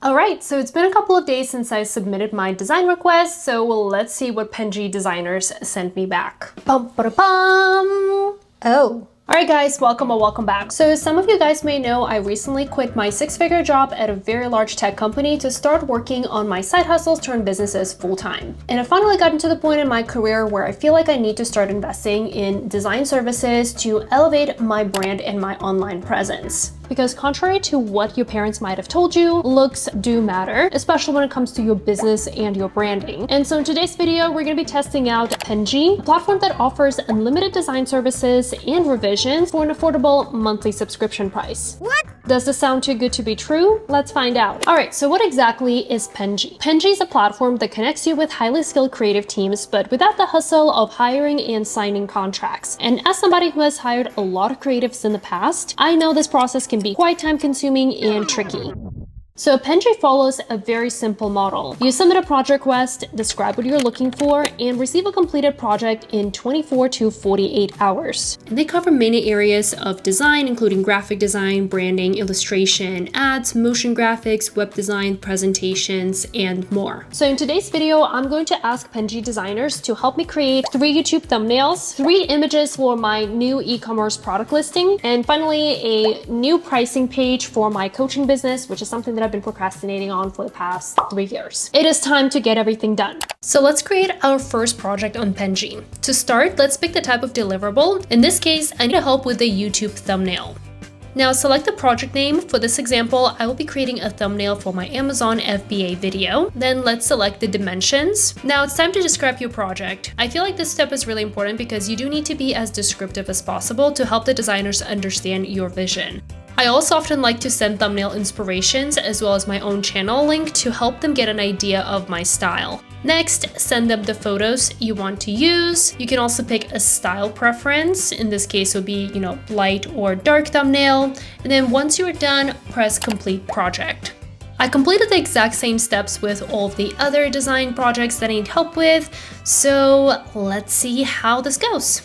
Alright, so it's been a couple of days since I submitted my design request, so let's see what Penji designers sent me back. Bum, ba, da, bum. Oh. Alright guys, welcome or welcome back. So some of you guys may know I recently quit my 6-figure job at a very large tech company to start working on my side hustles turned businesses full-time. And I finally gotten to the point in my career where I feel like I need to start investing in design services to elevate my brand and my online presence. Because contrary to what your parents might have told you, looks do matter, especially when it comes to your business and your branding. And so in today's video, we're going to be testing out Penji, a platform that offers unlimited design services and revisions for an affordable monthly subscription price. What? Does this sound too good to be true? Let's find out. All right, so what exactly is Penji? Penji is a platform that connects you with highly skilled creative teams, but without the hustle of hiring and signing contracts. And as somebody who has hired a lot of creatives in the past, I know this process can be quite time-consuming and tricky. So Penji follows a very simple model. You submit a project request, describe what you're looking for, and receive a completed project in 24 to 48 hours. And they cover many areas of design, including graphic design, branding, illustration, ads, motion graphics, web design, presentations, and more. So in today's video, I'm going to ask Penji designers to help me create 3 YouTube thumbnails, 3 images for my new e-commerce product listing, and finally a new pricing page for my coaching business, which is something that I've been procrastinating on for the past 3 years. It is time to get everything done. So let's create our first project on Penji. To start, let's pick the type of deliverable. In this case, I need help with the YouTube thumbnail. Now select the project name. For this example, I will be creating a thumbnail for my Amazon FBA video. Then let's select the dimensions. Now it's time to describe your project. I feel like this step is really important because you do need to be as descriptive as possible to help the designers understand your vision. I also often like to send thumbnail inspirations as well as my own channel link to help them get an idea of my style. Next, send them the photos you want to use. You can also pick a style preference. In this case, it would be, light or dark thumbnail. And then once you're done, press complete project. I completed the exact same steps with all of the other design projects that I need help with. So let's see how this goes.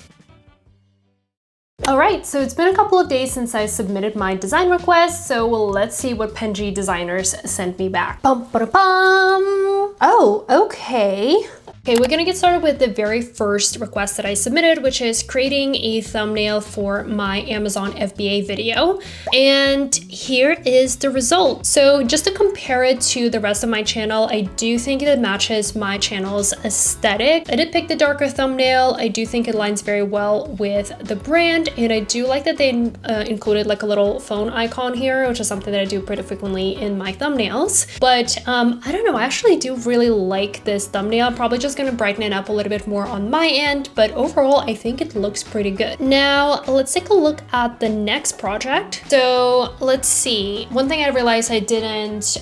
Alright, so it's been a couple of days since I submitted my design request, so let's see what Penji designers sent me back. Bum, ba, da, bum. Oh, okay. Okay, we're gonna get started with the very first request that I submitted, which is creating a thumbnail for my Amazon FBA video. And here is the result. So just to compare it to the rest of my channel, I do think it matches my channel's aesthetic. I did pick the darker thumbnail. I do think it aligns very well with the brand. And I do like that they included like a little phone icon here, which is something that I do pretty frequently in my thumbnails. But I don't know, I actually do really like this thumbnail. I'm probably just gonna brighten it up a little bit more on my end, but overall I think it looks pretty good. Now let's take a look at the next project. So let's see, one thing I realized I didn't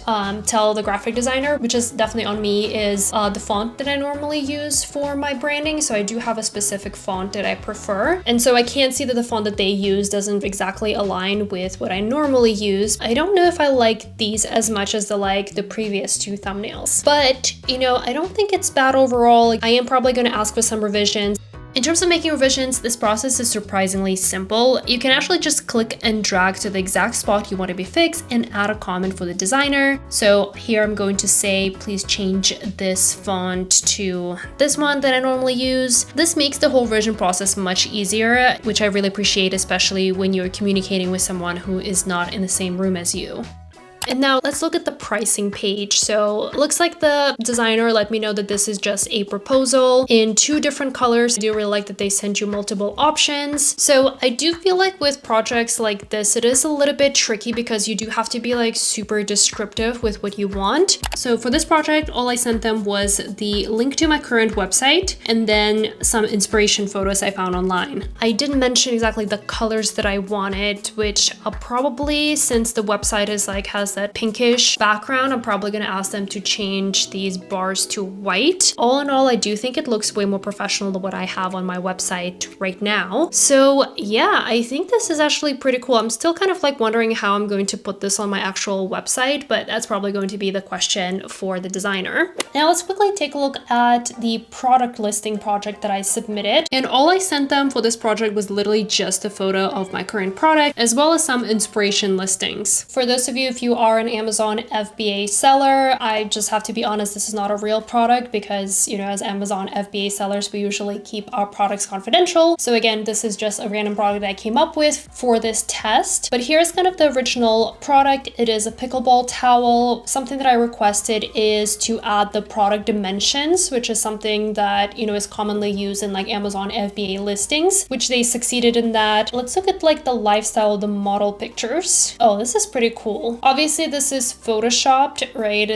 tell the graphic designer, which is definitely on me, is the font that I normally use for my branding. So I do have a specific font that I prefer, and so I can't see that the font that they use doesn't exactly align with what I normally use. I don't know if I like these as much as the previous 2 thumbnails, but I don't think it's bad overall. I am probably going to ask for some revisions. In terms of making revisions, this process is surprisingly simple. You can actually just click and drag to the exact spot you want to be fixed and add a comment for the designer. So here I'm going to say, please change this font to this one that I normally use. This makes the whole revision process much easier, which I really appreciate, especially when you're communicating with someone who is not in the same room as you. And now let's look at the pricing page. So it looks like the designer let me know that this is just a proposal in 2 different colors. I do really like that they sent you multiple options. So I do feel like with projects like this, it is a little bit tricky because you do have to be super descriptive with what you want. So for this project, all I sent them was the link to my current website and then some inspiration photos I found online. I didn't mention exactly the colors that I wanted, which I'll probably, since the website is has that pinkish background, I'm probably going to ask them to change these bars to white. All in all, I do think it looks way more professional than what I have on my website right now. So yeah, I think this is actually pretty cool. I'm still kind of wondering how I'm going to put this on my actual website, but that's probably going to be the question for the designer. Now let's quickly take a look at the product listing project that I submitted. And all I sent them for this project was literally just a photo of my current product, as well as some inspiration listings. For those of you, if you are an Amazon FBA seller, I just have to be honest, this is not a real product because, you know, as Amazon FBA sellers, we usually keep our products confidential. So again, this is just a random product that I came up with for this test. But here's kind of the original product. It is a pickleball towel. Something that I requested is to add the product dimensions, which is something that, you know, is commonly used in like Amazon FBA listings, which they succeeded in that. Let's look at like the lifestyle, the model pictures. Oh, this is pretty cool. Obviously this is photoshopped, right?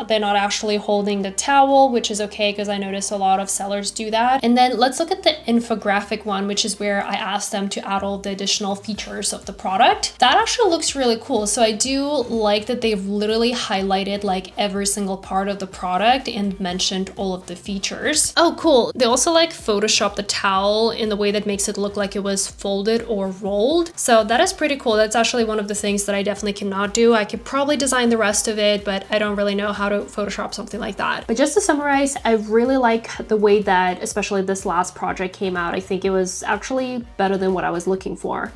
They're not actually holding the towel, which is okay because I notice a lot of sellers do that. And then let's look at the infographic one, which is where I asked them to add all the additional features of the product. That actually looks really cool. So I do like that they've literally highlighted like every single part of the product and mentioned all of the features. Oh, cool. They also like Photoshop the towel in the way that makes it look like it was folded or rolled. So that is pretty cool. That's actually one of the things that I definitely cannot do. I could probably design the rest of it, but I don't really know how to Photoshop something like that. But just to summarize, I really like the way that especially this last project came out. I think it was actually better than what I was looking for.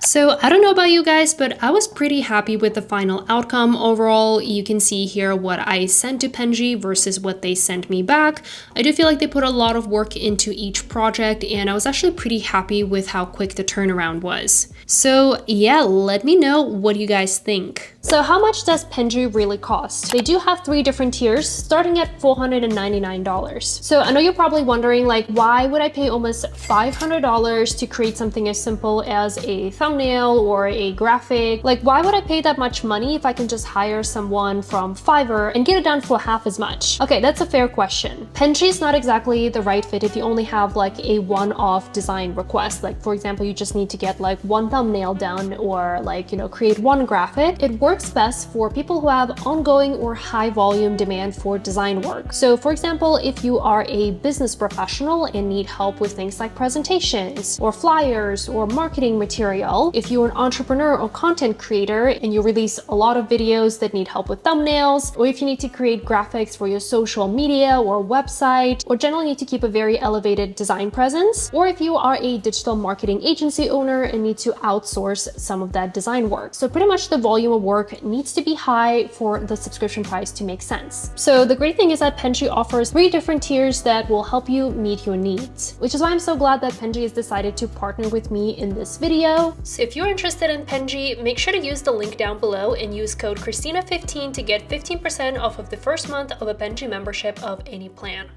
So I don't know about you guys, but I was pretty happy with the final outcome overall. You can see here what I sent to Penji versus what they sent me back. I do feel like they put a lot of work into each project, and I was actually pretty happy with how quick the turnaround was. So yeah, let me know what you guys think. So how much does Penji really cost? They do have 3 different tiers, starting at $499. So I know you're probably wondering, like, why would I pay almost $500 to create something as simple as a thumbnail or a graphic? Like, why would I pay that much money if I can just hire someone from Fiverr and get it done for half as much? Okay, that's a fair question. Penji is not exactly the right fit if you only have like a one-off design request. Like, for example, you just need to get like one thumbnail done or like, you know, create one graphic. It works best for people who have ongoing or high volume demand for design work. So for example, if you are a business professional and need help with things like presentations or flyers or marketing material, if you're an entrepreneur or content creator and you release a lot of videos that need help with thumbnails, or if you need to create graphics for your social media or website, or generally need to keep a very elevated design presence, or if you are a digital marketing agency owner and need to outsource some of that design work. So pretty much the volume of work needs to be high for the subscription price to make sense. So the great thing is that Penji offers 3 different tiers that will help you meet your needs, which is why I'm so glad that Penji has decided to partner with me in this video. So if you're interested in Penji, make sure to use the link down below and use code Christina15 to get 15% off of the first month of a Penji membership of any plan.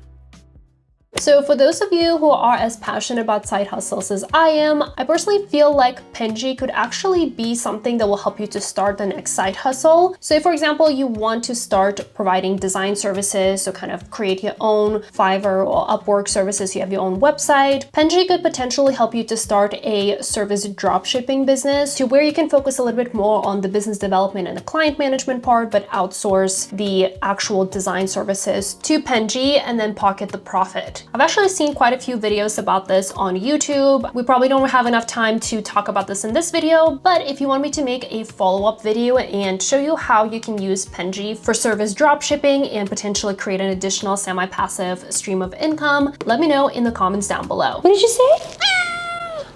So for those of you who are as passionate about side hustles as I am, I personally feel like Penji could actually be something that will help you to start the next side hustle. So if, for example, you want to start providing design services, so kind of create your own Fiverr or Upwork services, you have your own website, Penji could potentially help you to start a service dropshipping business to where you can focus a little bit more on the business development and the client management part, but outsource the actual design services to Penji and then pocket the profit. I've actually seen quite a few videos about this on YouTube. We probably don't have enough time to talk about this in this video, but if you want me to make a follow-up video and show you how you can use Penji for service dropshipping and potentially create an additional semi-passive stream of income, let me know in the comments down below. What did you say?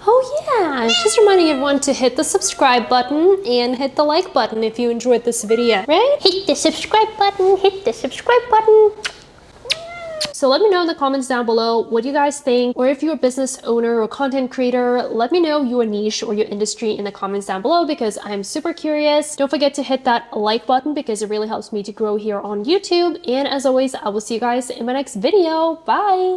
Oh yeah, just reminding everyone to hit the subscribe button and hit the like button if you enjoyed this video, right? Hit the subscribe button, hit the subscribe button. So let me know in the comments down below what you guys think, or if you're a business owner or content creator, let me know your niche or your industry in the comments down below because I'm super curious. Don't forget to hit that like button because it really helps me to grow here on YouTube. And as always, I will see you guys in my next video. Bye!